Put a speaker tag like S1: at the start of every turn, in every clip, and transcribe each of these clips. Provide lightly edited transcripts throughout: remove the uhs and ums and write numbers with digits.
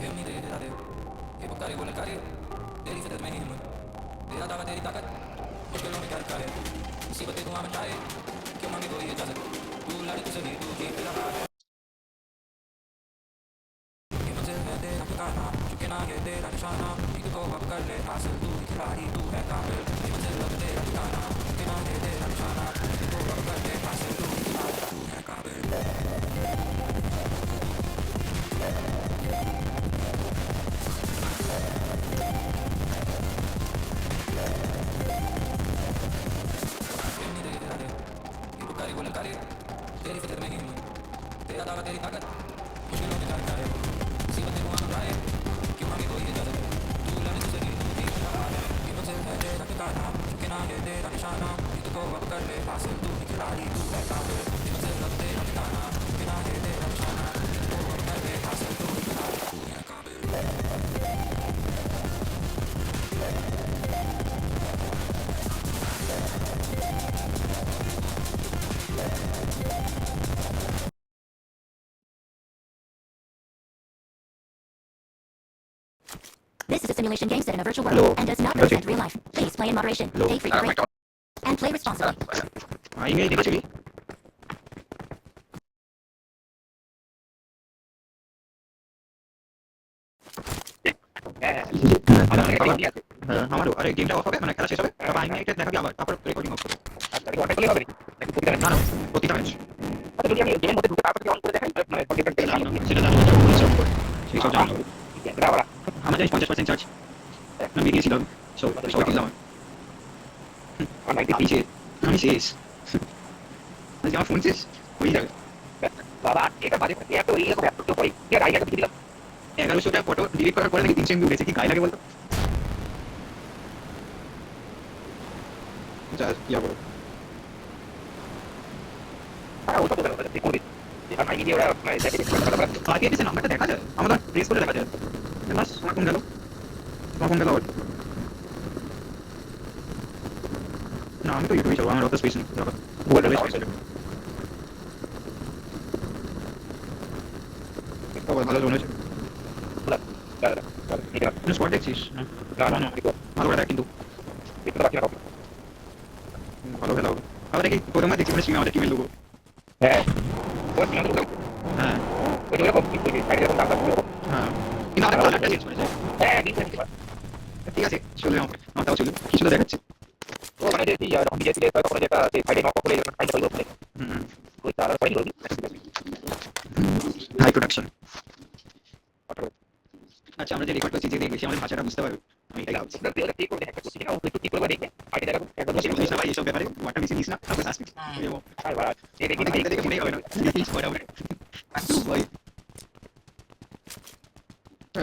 S1: ये उम्मीदें इरादे ये पुकारे वो ललकारे तेरी फितरत में ही हिम्मत तेरा दावा तेरी ताकत मुश्किलों में क्या रखा है मुसीबतें धुआं मचाए क्यों मांगे कोई इजाजत तू लड़ तू सही तू जीत रहा है ये मंजिल है तेरा ठिकाना झुके ना ये तेरा निशाना एक को अब कर ले हासिल तू ही खिलाड़ी तू है काबिल ये मंजिल अब तेरा ठिकाना झुके ना ये तेरा निशाना एक को अब कर ले हासिल तू ही खिलाड़ी तू है काबिल ये उम्मीदें इरादे ये पुकारे वो ललकारे तेरी फितरत में ही हिम्मत तेरा दावा तेरी ताकत मुश्किलों में क्या रखा है मुसीबतें धुआं मचाए क्यों मांगे कोई इजाजत तू लड़ तू सही तू जीत रहा है ये मंजिल है तेरा ठिकाना झुके ना ये तेरा निशाना एक को अब कर ले हासिल तू ही खिलाड़ी तू है काबिल ये मंजिल अब तेरा ठिकाना झुके ना ये तेरा निशाना एक को अब कर ले हासिल तू ही खिलाड़ी तू है काबिल
S2: This is a simulation game set in a virtual world
S3: Hello.
S2: and does not
S3: Hello.
S2: represent real life. Please play in moderation,
S3: Hello.
S2: pay free for rate, and play responsibly.
S3: 이메일 되겠지? আমারও আরে গেমটা অফ হবে মানে খেলা শেষ হবে তারপর আমি এটা দেখাবি আবার তারপর রেকর্ডিং অফ করবো না না প্রতিটা ম্যাচ সেটা জানি সেই সব জানি আমার জানিস 50% চার্জ আমি গিয়েছিলাম সবাই দিলাম আমি শেষ আজকে আমার ফোন শেষ হয়ে যাবে 1100টা ফটো ডিলিট করার পরে নাকি 300 MB উঠেছে কি গায়ে লাগে বলতো যা কি হবে আগে এসে নাম্বারটা দেখা যায় আমাদের প্রেস করে দেখা যায় বাস আমার ফোন গেল আবার না আমি তো ইউটিউবে যাবো আমার অত স্পেস নেই গুগল ভালো জমে আছে স্পট দেখছিস ভালো করে দেখ কিন্তু ভালো খেলা হবে আবার দেখি প্রথম দেখছি মানে সিনেমা আমাদের টিমের লোগো হ্যাঁ হ্যাঁ কিন্তু আমাদের কালারটা চেঞ্জ করেছে ঠিক আছে চলে আমারটাও চলে কিছু তো দেখাচ্ছে হাই প্রোডাকশন আচ্ছা আমরা যে রেকর্ড করছি যে দেখবেছি আমাদের ভাষাটা বুঝতে পারবে আমি এটাই ভাবছি ভাই এইসব ব্যাপারে ওয়াটা বেশি দিস না তারপর আসবি দেখে মনেই হবে না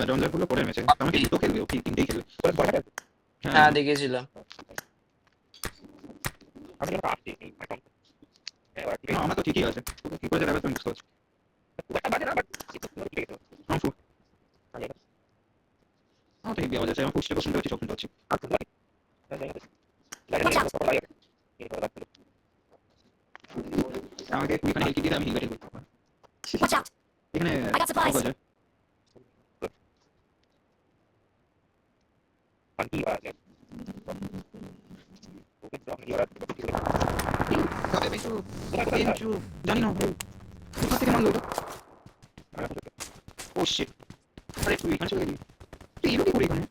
S3: রমজানগুলো পরে ম্যাচে আমাকে দুটো খেলবে ও তিনটেই খেলবে
S4: হ্যাঁ দেখেছিলাম
S3: আমার তো ঠিকই আছে কি করে যাবে তুমি বুঝতে পারছো আমার তো হেভি আওয়াজ আছে আমার ফুটস্টেপও শুনতে পাচ্ছি সব শুনতে পাচ্ছি
S2: Watch out!
S3: আমাকে এখানে হেলকি দিয়ে আমি হিল ব্যাটেল করতে
S2: Watch out!
S3: এখানে
S2: I got supplies.
S3: জানি না কোথা থেকে মারলো ও শিট আরে তুই এখানে চলে গেলি তুই এলো কি করে এখানে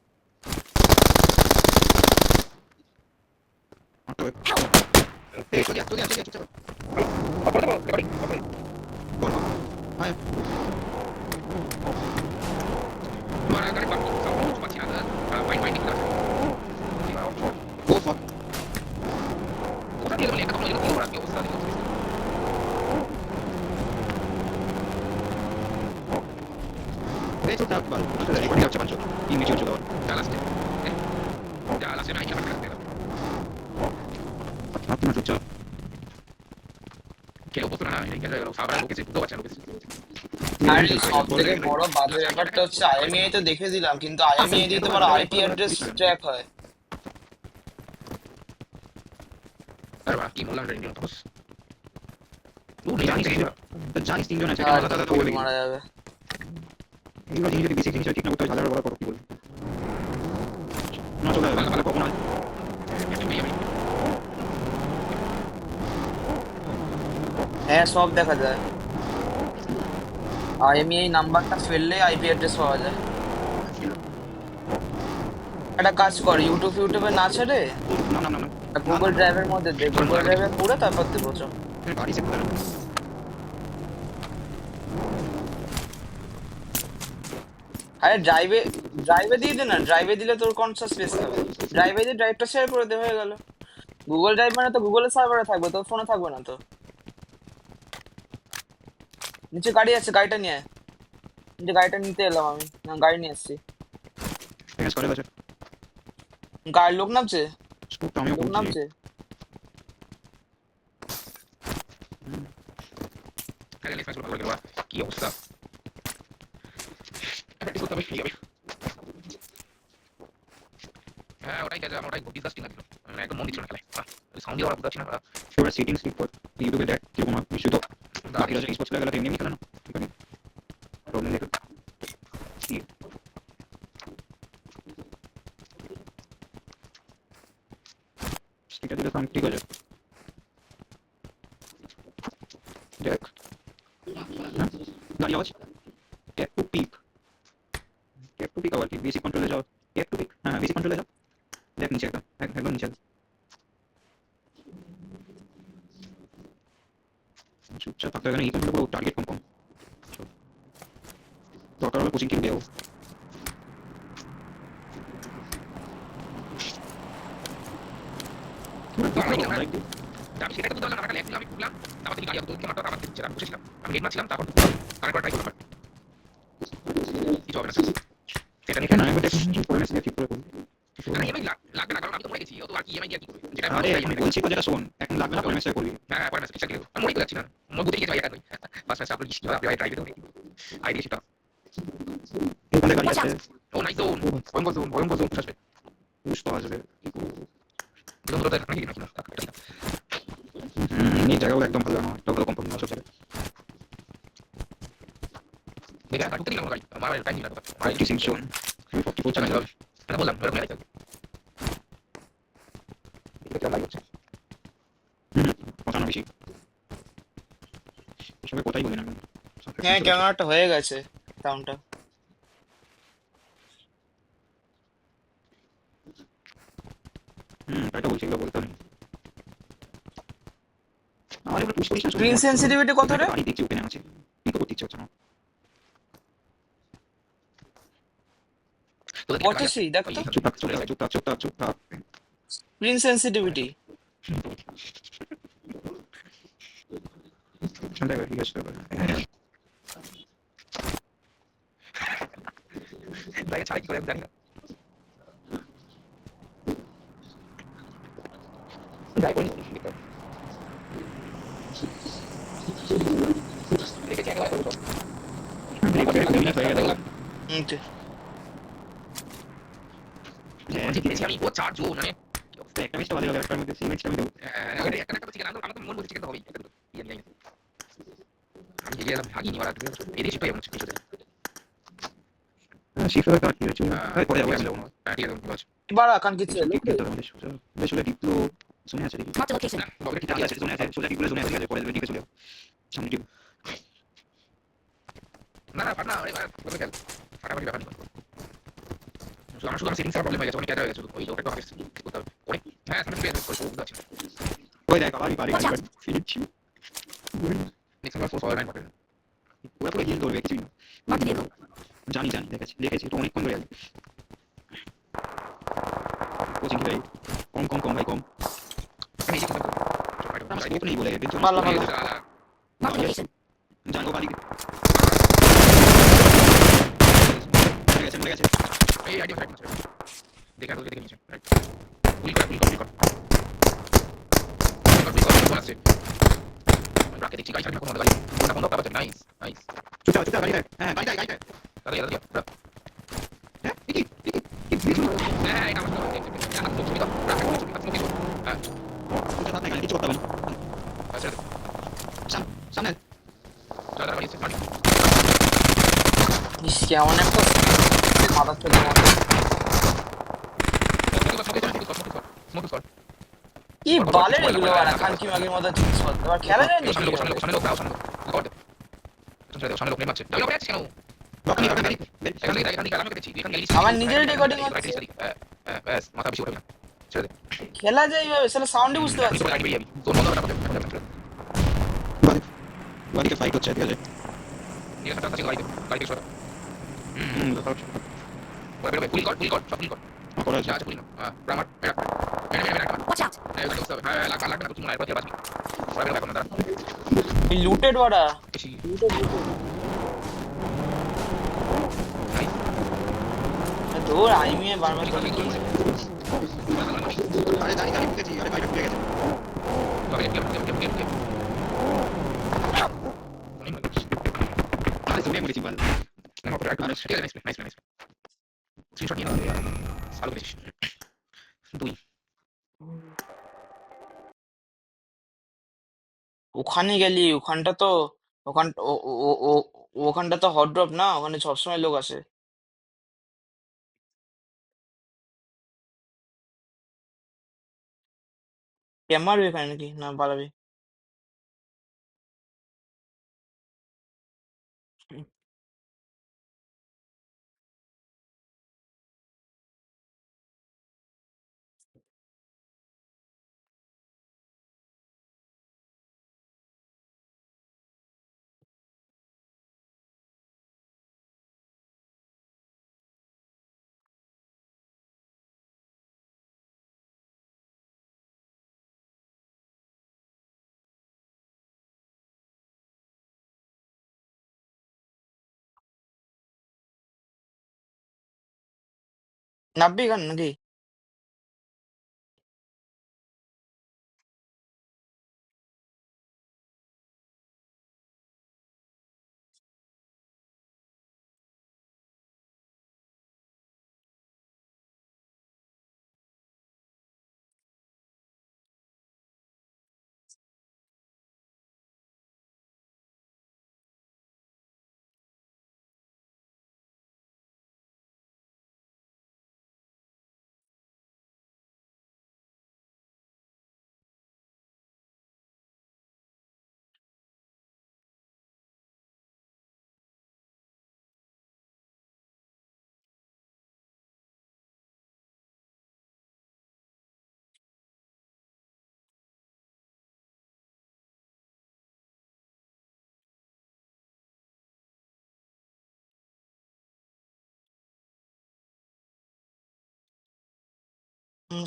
S4: আর সব থেকে বড় বাজে ব্যাপারটা হচ্ছে আইএমইআই তো দেখে দিলাম কিন্তু আইএমইআই দিয়ে তোমার আইপি অ্যাড্রেস ট্র্যাক হয়
S3: জানিস জানিস তিনজন আছে
S4: আর
S3: মাথা
S4: কি করে মারা যাবে?
S3: এইগুলো জিনিস যদি বেশি জিনিস ঠিক না করতে হয় ঝালের বড় করো কি বলবো না চলে যাবে কখন হয়
S4: হ্যাঁ সব দেখা যায়। IMEI নাম্বারটা ফেললে আইপি অ্যাড্রেস পাওয়া যায়। একটা কাজ কর, ইউটিউবে না ছেড়ে
S3: না না না না
S4: গুগল ড্রাইভের মধ্যে দে, গুগল ড্রাইভে পুরো তারপর দেবো চ।
S3: গাড়ি সেট করে
S4: আরে ড্রাইভে দিয়ে দে না, ড্রাইভে দিলে তোর কোন স্পেস খাবে? ড্রাইভে দিয়ে ড্রাইভটা শেয়ার করে দে, হয়ে গেল। গুগল ড্রাইভ মানে তো গুগলের সার্ভারে থাকবে, তোর ফোনে থাকবে না তো। নিচে গাড়ি আছে, গাড়িটা নিয়ে আয়। নিচে গাড়িটা নিতে এলাম আমি, না গাড়ি নিয়ে এসছি।
S3: ঠিক আছে করে গেছে
S4: গাড়ির লোক নামছে,
S3: স্কুপটা আমিও
S4: লোক
S3: করছি
S4: নামছে।
S3: আরে লেখা শুরু করে দেওয়া কি অবস্থা এটা ঠিক হবে কি হবে হ্যাঁ ওটাই কাজ আমার ওটাই ডিসকাস্টিং লাগলো মানে একদম মন দিচ্ছিল না খেলায় সাউন্ড দিয়ে ওরা বুঝাচ্ছি না ওরা সেটিংস ক্লিক কর ইউটিউবে দেখ কি কোনো ইস্যু তো বাকি রাজা স্পোর্টস লাগলে এমনি খেলা না ঠিক আছে প্রবলেম নেই এটা দিলে কাম ঠিক আছে দেখ গাড়ি আওয়াজ ট্যাপ টু পিক আওয়াজ বেসিক কন্ট্রোলে যাও ট্যাপ টু পিক হ্যাঁ বেসিক কন্ট্রোলে যাও দেখ নিচে একদম নিচে চুপচাপ থাকতে হবে এই কন্ট্রোল পুরো টার্গেট কম দরকার হলে কোচিং কিনে দেও আমি সেটা তো দরকার না আমি খুললাম তারপর থেকে গাড়ি তো ক্যামেরাটা আমার দিচ্ছে আমি বসেছিলাম আমি গেট মারছিলাম তারপর আরেকবার ট্রাই করলাম কিছু হবে না সেটা নিয়ে না আমি দেখুন করে মেসেজ ঠিক করে করব না ইএমআই লাগবে না কারণ আমি তো মরে গেছি ও তো আর ইএমআই দিয়ে কি করবে যেটা আমি বলছি তো যেটা শোন এখন লাগবে না পরে মেসেজ করবি হ্যাঁ পরে মেসেজ ঠিক আমি মরে যাচ্ছি না মই বুঝে গেছি এটা কই ফার্স্ট মেসেজ আপলোড দিছি আপনি ট্রাই করতে আইডি সেটা এখানে গাড়ি আছে ও নাই জোন ভয়ঙ্কর জোন আসবে বুঝতে আসবে জোন তো নাকি না এই জায়গাও একদম ভালো না একটা ভালো কোম্পানি আছে স্যার দেখা করতে দিলাম গাড়ি আমার টাইম লাগবে আমার কিছু জোন 44 চালাতে হবে আমি বললাম ধরে মেরে যাবে এটা লাইভ হচ্ছে কথা না বেশি সবাই কোথায় বলি না
S4: হ্যাঁ ক্যামেরাটা হয়ে গেছে সাউন্ডটা।
S3: এটা বলছি এগুলো বলতে নেই আমার এগুলো পুশ করিস না
S4: স্ক্রিন সেনসিটিভিটি কত রে?
S3: গাড়ি দেখছি ওপেনে আছে কিন্তু করতে ইচ্ছে হচ্ছে না
S4: 85 দেখ তো
S3: চুপ থাক চলে যা চুপ থাক
S4: স্ক্রিন সেনসিটিভিটি।
S3: সন্ধ্যা করে জিজ্ঞেস করবে তাই ছাড়া কি করে জানি না যাই বলি দেখে চেক করে তো আমি ও চার্জ ও মানে একটা মিস্টার বাদে একটা মধ্যে সিমেন্টটা আমি দেব একটা কথা ঠিক না আমার তো মন বলছে চিকেন তো হবেই ইয়ে নিয়ে আমি গেলাম ভাগিনি ওরা এই দেশে পাই কিছু শিফট কাট কি হচ্ছে পরে যাবো আমি ঠিক আছে
S4: এবার আকান কিছু এলো
S3: আসলে ডিপ্লো শুনে আছে দেখি
S2: Marked a location.
S3: বাবা কি আছে শুনে আছে সোজা ডিপ্লো শুনে আছে পরে দিকে চলে সামনে ডিপ না না পারনা আরে বলে গেল ফাটাফাটি ব্যাপার আমার শুধু সেটিংস এর প্রবলেম হয়ে গেছে অনেক ক্যাটা হয়ে গেছে ওই লোকটা অফিস ঠিক করতে হবে পরে হ্যাঁ সামনে পেয়ে করে করতে আছে ওই দেখ বাড়ি ফিনিশ নেক্সট ক্লাস 4 9 পুরো পুরো হিল করবে কিছু
S2: Marked a vehicle.
S3: জানি দেখেছি তো অনেকক্ষণ ধরে আছে কোচিং ভাই কম ভাই কম আমি এই কথা আমার সাইড নেই বলে বেঞ্চ
S4: ভালো
S2: Marked a location.
S3: জানো বাড়ি মরে গেছে এই আইডিয়া ফাইট আছে দেখা তো দেখে নিচে রাইট পুল কর আছে রাখে দেখছি গাড়ি ছাড়া কোন গাড়ি কোন বন্ধ করা আছে নাইস চুপ গাড়ি হ্যাঁ গাড়ি আরে হ্যাঁ কি হ্যাঁ এটা আমার ছবি দাও রাখো ছবি দাও হ্যাঁ কিছু কথা নাই কিছু কথা বল আচ্ছা
S4: কেমন একটা মাথার চোখের মতো।
S3: স্মোক কর
S4: কি বালের এগুলো বাড়া খানকি মাগির মতো জিনিসপত্র আবার খেলা যায় নাকি
S3: সামনে লোক
S4: এভাবে?
S3: সামনে লোক সামনে লোক কর দে সামনে লোক নেট মারছে আমি ওপরে আছি কেন এখান থেকে আমি দেখছি এখানে
S4: আমার নিজেরই রেকর্ডিং হচ্ছে।
S3: ব্যাস মাথা বেশি উঠবে না ছেড়ে দে
S4: খেলা যায় এইভাবে সেটা সাউন্ডই বুঝতে
S3: আপনি
S4: পারছি
S3: তো
S4: না।
S3: লাইন বেরিয়ে যাবি তোর বন্ধ হবে
S5: বাড়িতে ফাইট হচ্ছে ঠিক আছে
S3: ঠিক আছে কাছে গাড়ি সরা ওরে বেরোবে পুল কর সব পুল কর
S5: করে আছে
S3: যা আছে পুল না গ্রামার মেরা মেরা
S2: Watch out!
S3: হ্যাঁ এটা বুঝতে হবে হ্যাঁ লাগা না কিছু মনে হয় প্রতি বাজবি ওরে বেরোবে এখন দাঁড়া
S4: এই লুটেড বাড়া,
S3: বেশি
S4: লুটেড ধর আইমিয়ে বারবার করে কি
S5: আরে জানি জানি বুঝেছি আরে ভাই ঢুকে গেছে আরে শুনে মরেছি বল
S4: ওখানে গেলি? ওখানটা তো ওখান ও- ও- ও- ও- ওখানটা তো হট ড্রপ না, ওখানে সবসময় লোক আসে। কে মারবে এখানে নাকি না পালাবি? নাববি এখানে নাকি?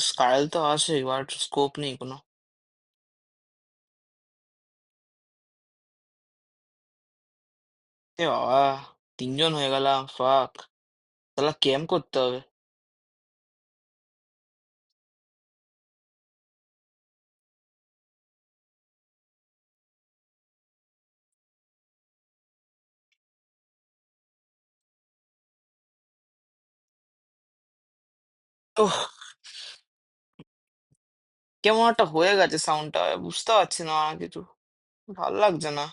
S4: স্কাইল তো আছে বাট স্কোপ নেই কোনো। এ বাবা, তিনজন হয়ে গেলাম, ফাক। তাহলে ক্যাম্প করতে হবে। ওহ, কেমন একটা হয়ে গেছে সাউন্ডটা, বুঝতে পারছি না কিছু, ভালো লাগছে না।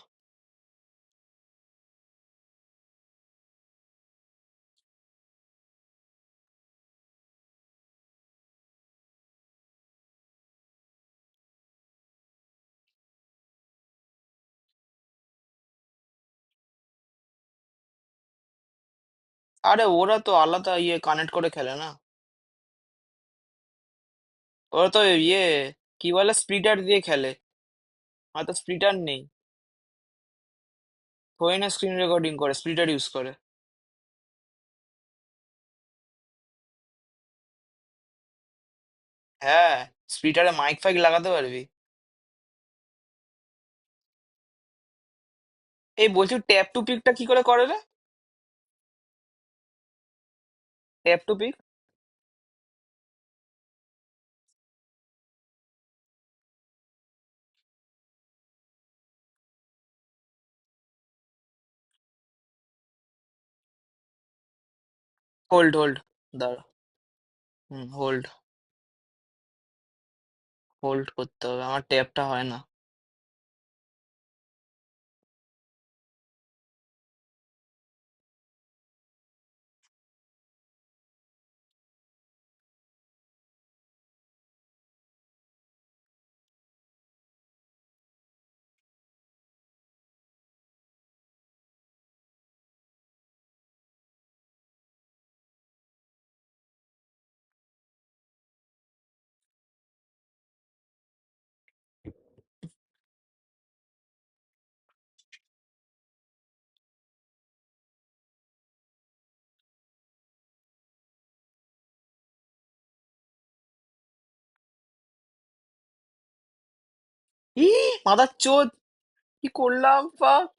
S4: আরে ওরা তো আলাদা ইয়ে কানেক্ট করে খেলে না, ওরা তো ইয়ে কি বলে স্প্লিটার দিয়ে খেলে। হয়তো স্প্লিটার নেই, হয় না, স্ক্রিন রেকর্ডিং করে স্প্লিটার ইউজ করে। হ্যাঁ, স্প্লিটারে মাইক ফাইক লাগাতে পারবি। এই বলছি ট্যাপ টু পিকটা কি করে করে রে? Tap to pick, hold hold, দাঁড়া। হুম, হোল্ড, হোল্ড করতে হবে, আমার ট্যাপটা হয় না। মাদার চোদ, কি করলাম, ফাক।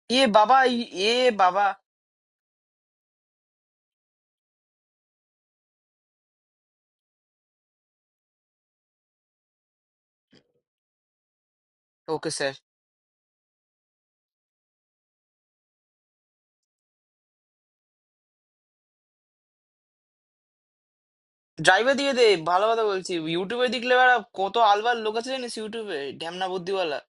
S4: এ বাবা, এ বাবা। Okay sir. ড্রাইভে দিয়ে দে, ভালো কথা বলছি। ইউটিউবে দেখলে এবার কত আলবার লোক আছে জানিস, ইউটিউবে ঢ্যামনা বুদ্ধিওয়ালা।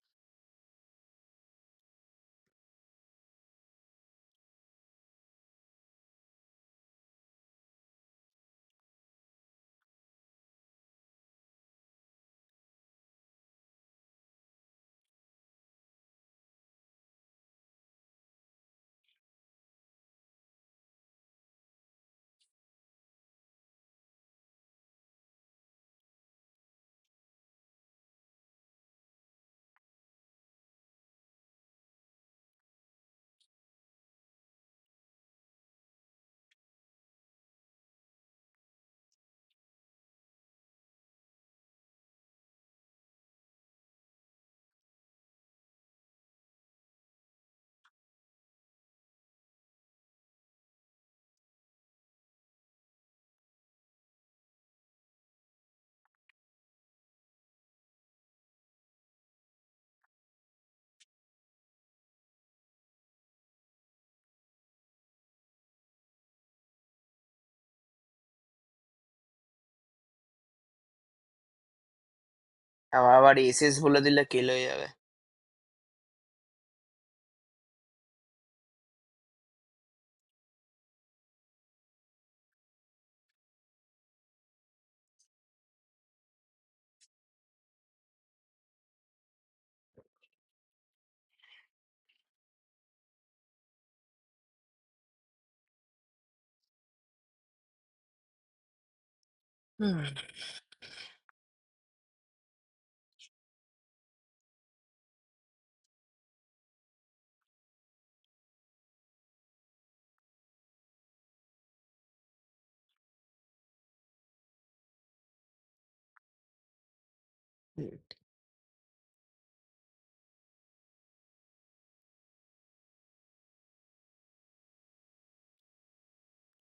S4: আবার আবার এসএস বলে দিলে কেল হয়ে যাবে।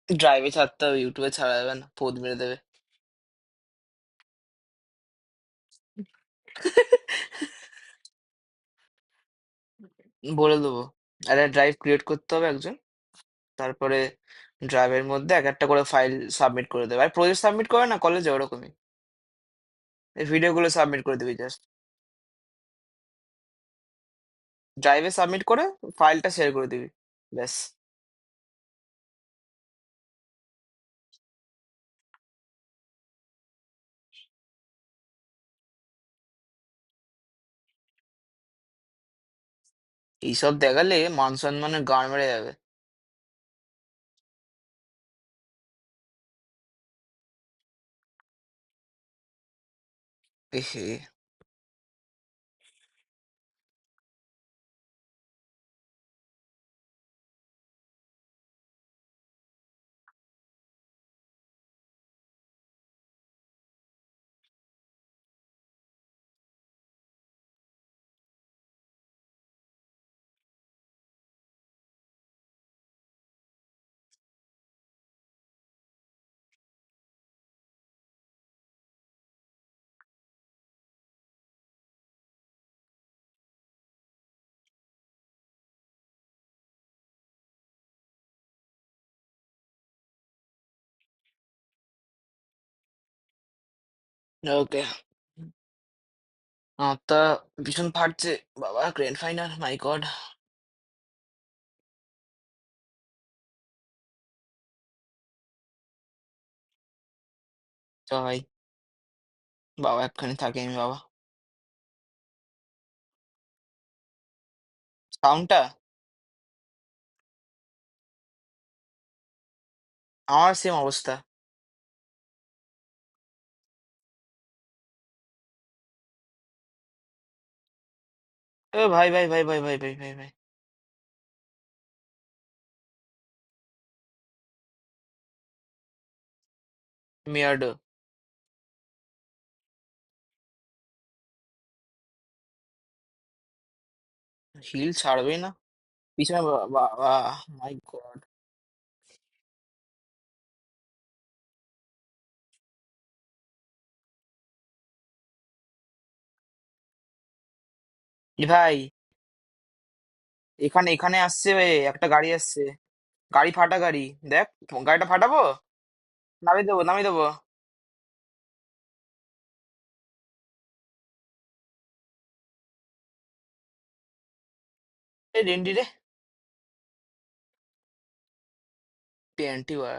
S4: ড্রাইভে ছাড়তে হবে, ইউটিউবে ছাড়া যাবে না, পোদ মেরে দেবে। বলে দেবো। একটা ড্রাইভ ক্রিয়েট করতে হবে একজন, তারপরে ড্রাইভের মধ্যে এক একটা করে ফাইল সাবমিট করে দেবে। আর প্রজেক্ট সাবমিট করে না কলেজে, ওরকমই এই ভিডিও গুলো সাবমিট করে দিবি জাস্ট। ড্রাইভে সাবমিট করে ফাইলটা শেয়ার করে দিবি, ব্যাস। এইসব দেখালে মান সম্মানের গান মেরে যাবে। এহে। ওকে। হাতটা ভীষণ ফাটছে। বাবা, গ্র্যান্ড ফাইনাল, মাই গড। চ ভাই, বাবা একখানে থাকি আমি, বাবা। সাউন্ডটা আমার সেম অবস্থা। এ ভাই ভাই ভাই ভাই ভাই ভাই ভাই ভাই। মিয়ার্ডো। হিল ছাড়বেই না। পিছনে মাই গড। এ ভাই, এখানে এখানে আসছে একটা গাড়ি আসছে। গাড়ি ফাটা গাড়ি। দেখ, গাড়িটা ফাটাবো। নামিয়ে দেবো, নামিয়ে দেবো। এই রেন্ডি রে। TNT war.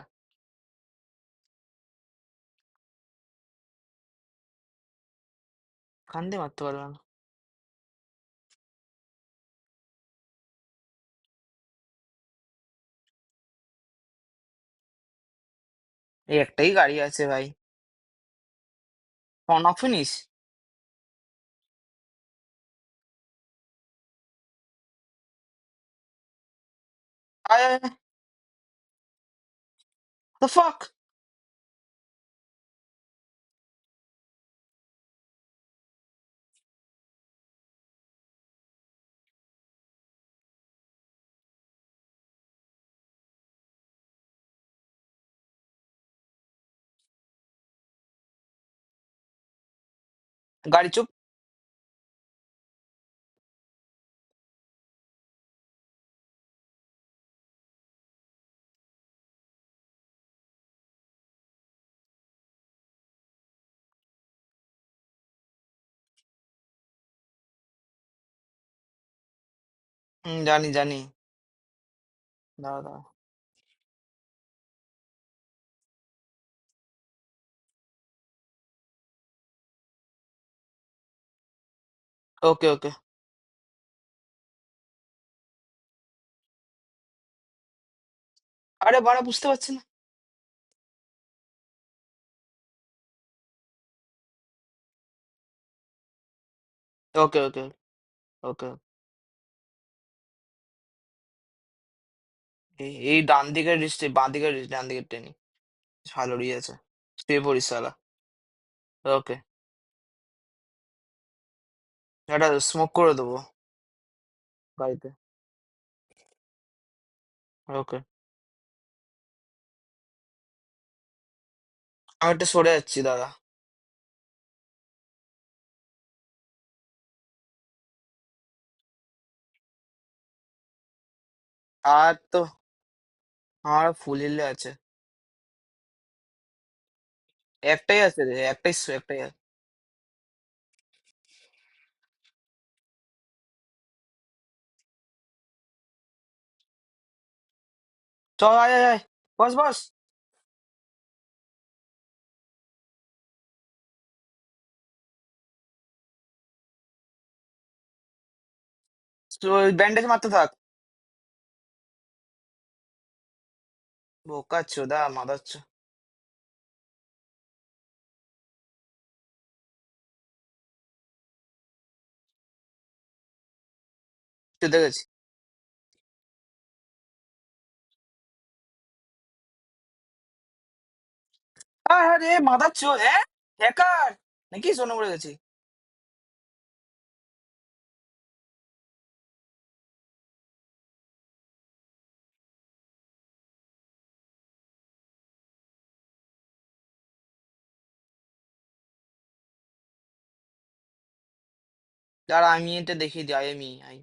S4: খান দিয়ে মারতে পারবে না। এই একটাই গাড়ি আছে ভাই। Knock finish. আয় আয় দ্য ফাক। গাড়ি চুপ। জানি জানি। দাঁড়া দাঁড়া। ওকে ওকে। আরে বাড়া, বুঝতে পারছি না। ওকে ওকে ওকে। এই ডান দিকের রিস্টে, বাঁ দিকের রিস্ট, ডান দিকের টেনে। ভালো আছে। শুয়ে পড়িস শালা। ওকে। একটা স্মোক করে দেবো গাড়িতে। ওকে। আমি একটু সরে যাচ্ছি দাদা। আর তো আমার ফুল হিলে আছে। একটাই আছে রে, একটাই আছে। চল, আয় আয় আয়। বস বস। ব্যান্ডেজ মারতে থাক। বোকা চোদা মাদাচ্ছ। চুদে গেছি। আরে মাদাচ্ছ, হ্যাঁ। হ্যাকার নাকি সোনো পড়ে গেছি। দাঁড়া, আমি এটা দেখিয়ে দিই। I M E I.